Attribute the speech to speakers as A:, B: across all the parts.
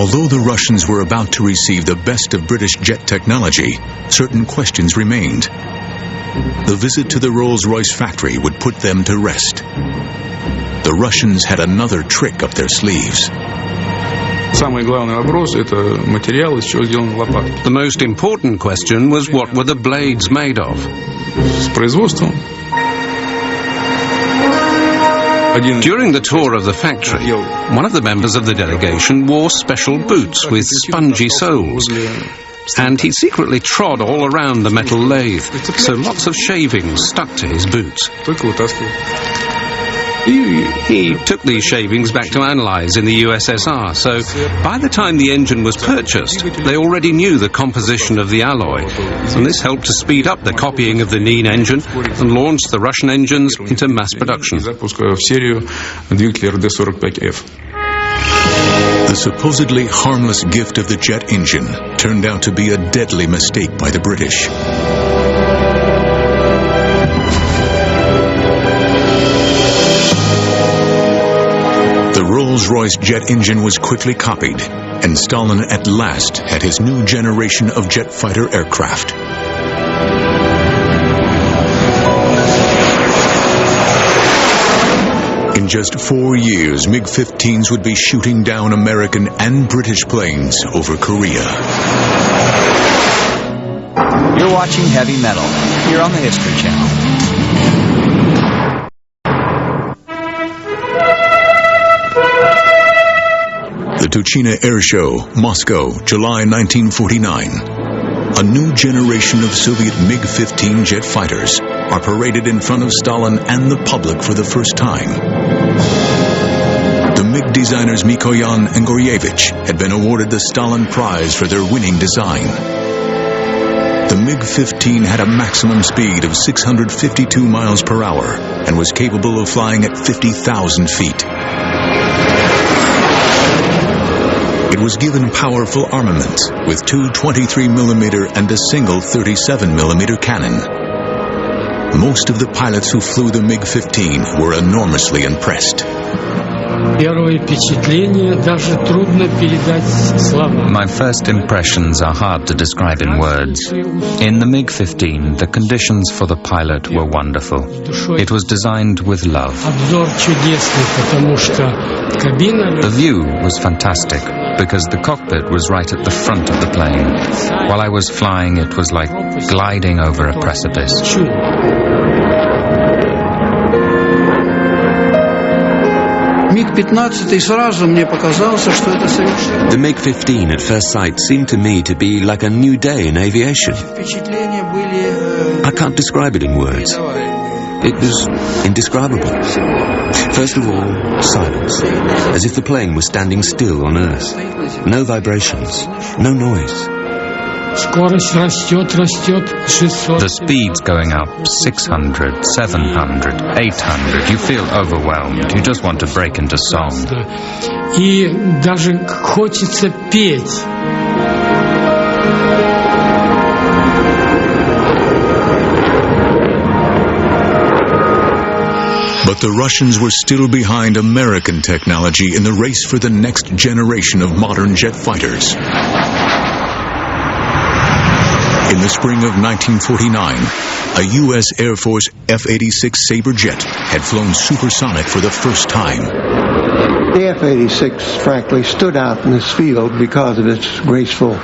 A: Although the Russians were about to receive the best of British jet technology, certain questions remained. The visit to the Rolls-Royce factory would put them to rest. The Russians had another trick up their sleeves.
B: The most important question was, what were the blades made of? During the tour of the factory, one of the members of the delegation wore special boots with spongy soles, and he secretly trod all around the metal lathe, so lots of shavings stuck to his boots. He took these shavings back to analyze in the USSR, so by the time the engine was purchased, they already knew the composition of the alloy, and this helped to speed up the copying of the Nien engine and launch the Russian engines into mass production.
A: The supposedly harmless gift of the jet engine turned out to be a deadly mistake by the British. The Rolls-Royce jet engine was quickly copied, and Stalin at last had his new generation of jet fighter aircraft. In just 4 years, MiG-15s would be shooting down American and British planes over Korea.
C: You're watching Heavy Metal, here on the History Channel.
A: The Tuchina Air Show, Moscow, July 1949. A new generation of Soviet MiG-15 jet fighters are paraded in front of Stalin and the public for the first time. The MiG designers Mikoyan and Goryevich had been awarded the Stalin Prize for their winning design. The MiG-15 had a maximum speed of 652 miles per hour and was capable of flying at 50,000 feet. It was given powerful armament with two 23mm and a single 37mm cannon. Most of the pilots who flew the MiG-15 were enormously impressed.
D: My first impressions are hard to describe in words. In the MiG-15, the conditions for the pilot were wonderful. It was designed with love. The view was fantastic, because the cockpit was right at the front of the plane. While I was flying, it was like gliding over a precipice.
E: The MiG-15 at first sight seemed to me to be like a new day in aviation. I can't describe it in words. It was indescribable. First of all, silence, as if the plane was standing still on Earth. No vibrations, no noise.
D: The speed's going up, 600, 700, 800. You feel overwhelmed. You just want to break into song.
A: But the Russians were still behind American technology in the race for the next generation of modern jet fighters. In the spring of 1949, a U.S. Air Force F86 Sabre jet had flown supersonic for the first time.
F: The F86, frankly, stood out in this field because of its graceful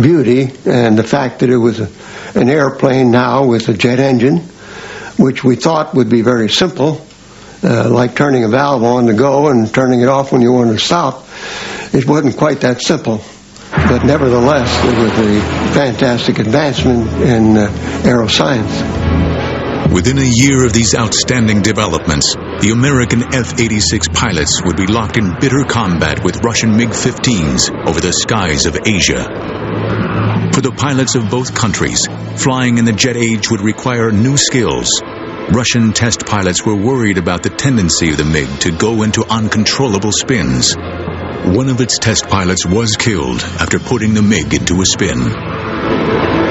F: beauty and the fact that it was an airplane now with a jet engine, which we thought would be very simple, like turning a valve on to go and turning it off when you want to stop. It wasn't quite that simple. But nevertheless, it was a fantastic advancement in aeroscience.
A: Within a year of these outstanding developments, the American F-86 pilots would be locked in bitter combat with Russian MiG-15s over the skies of Asia. For the pilots of both countries, flying in the jet age would require new skills. Russian test pilots were worried about the tendency of the MiG to go into uncontrollable spins. One of its test pilots was killed after putting the MiG into a spin.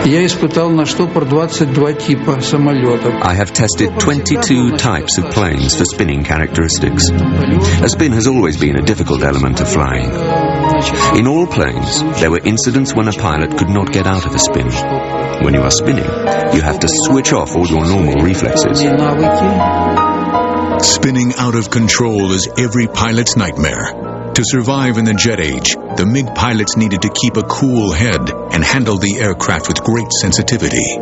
G: Я испытал на штопор 22 типа самолетов.
E: I have tested 22 types of planes for spinning characteristics. A spin has always been a difficult element of flying. In all planes, there were incidents when a pilot could not get out of a spin. When you are spinning, you have to switch off all your normal reflexes.
A: Spinning out of control is every pilot's nightmare. To survive in the jet age, the MiG pilots needed to keep a cool head and handle the aircraft with great sensitivity.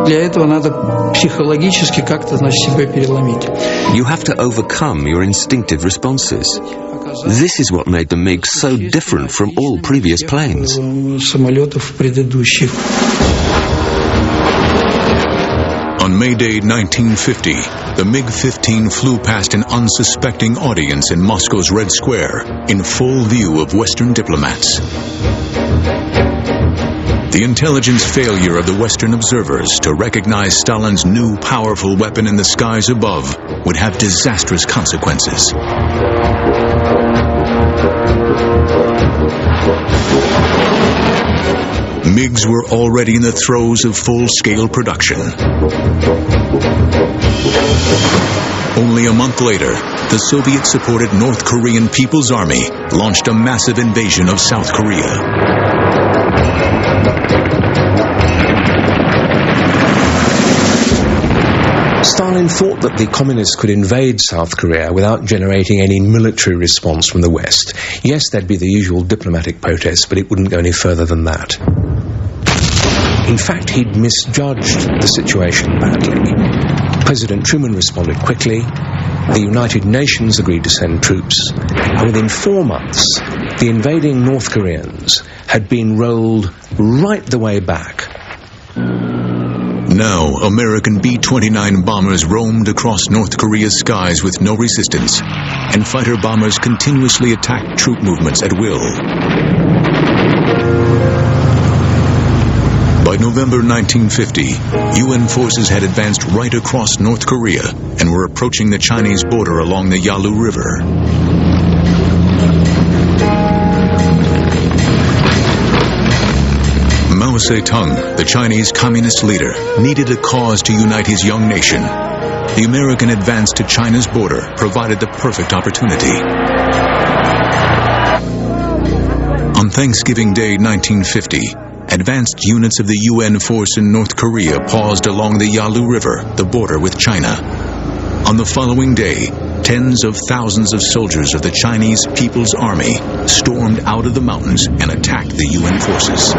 G: Для этого надо психологически как-то, значит, себя переломить.
E: You have to overcome your instinctive responses. This is what made the MiG so different from all previous planes.
G: Самолетов предыдущих.
A: On May Day 1950, the MiG-15 flew past an unsuspecting audience in Moscow's Red Square in full view of Western diplomats. The intelligence failure of the Western observers to recognize Stalin's new powerful weapon in the skies above would have disastrous consequences. MiGs were already in the throes of full-scale production. Only a month later, the Soviet-supported North Korean People's Army launched a massive invasion of South Korea.
H: Stalin thought that the communists could invade South Korea without generating any military response from the West. Yes, there'd be the usual diplomatic protests, but it wouldn't go any further than that. In fact, he'd misjudged the situation badly. President Truman responded quickly. The United Nations agreed to send troops. And within 4 months, the invading North Koreans had been rolled right the way back.
A: Now, American B-29 bombers roamed across North Korea's skies with no resistance, and fighter bombers continuously attacked troop movements at will. By November 1950, UN forces had advanced right across North Korea and were approaching the Chinese border along the Yalu River. Mao Zedong, the Chinese communist leader, needed a cause to unite his young nation. The American advance to China's border provided the perfect opportunity. On Thanksgiving Day 1950, advanced units of the UN force in North Korea paused along the Yalu River, the border with China. On the following day, tens of thousands of soldiers of the Chinese People's Army stormed out of the mountains and attacked the UN forces.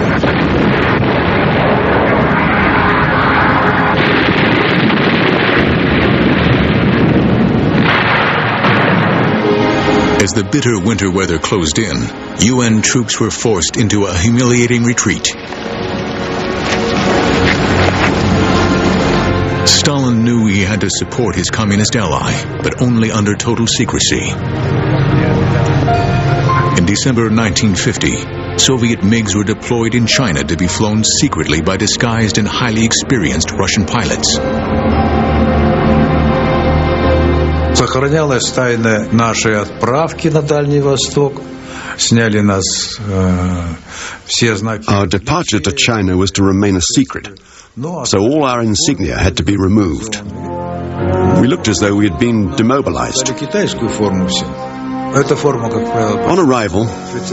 A: As the bitter winter weather closed in, UN troops were forced into a humiliating retreat. Stalin knew he had to support his communist ally, but only under total secrecy. In December 1950, Soviet MiGs were deployed in China to be flown secretly by disguised and highly experienced Russian pilots.
I: Сохранялась тайна нашей отправки на Дальний Восток. Сняли нас все знаки.
J: Our departure to China was to remain a secret, so all our insignia had to be removed. We looked as though we had been demobilized. On arrival,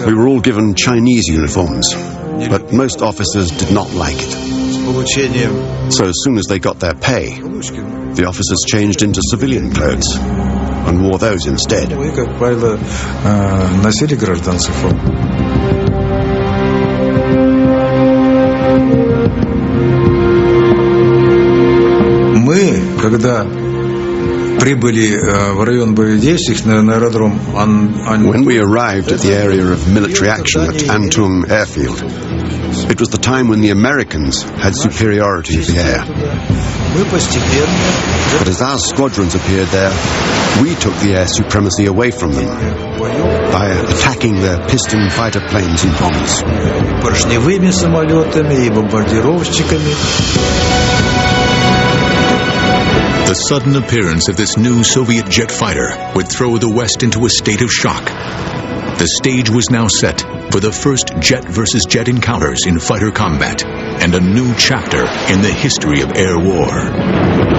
J: we were all given Chinese uniforms, but most officers did not like it. So as soon as they got their pay, the officers changed into civilian clothes and wore those instead.
I: Мы, когда прибыли в район боевых действий на аэродром
J: When we arrived at the area of military action at Antung airfield, it was the time when the Americans had superiority of the air. But as our squadrons appeared there, we took the air supremacy away from them by attacking their piston fighter planes and bombers.
I: поршневыми самолетами и бомбардировщиками.
A: The sudden appearance of this new Soviet jet fighter would throw the West into a state of shock. The stage was now set for the first jet versus jet encounters in fighter combat and a new chapter in the history of air war.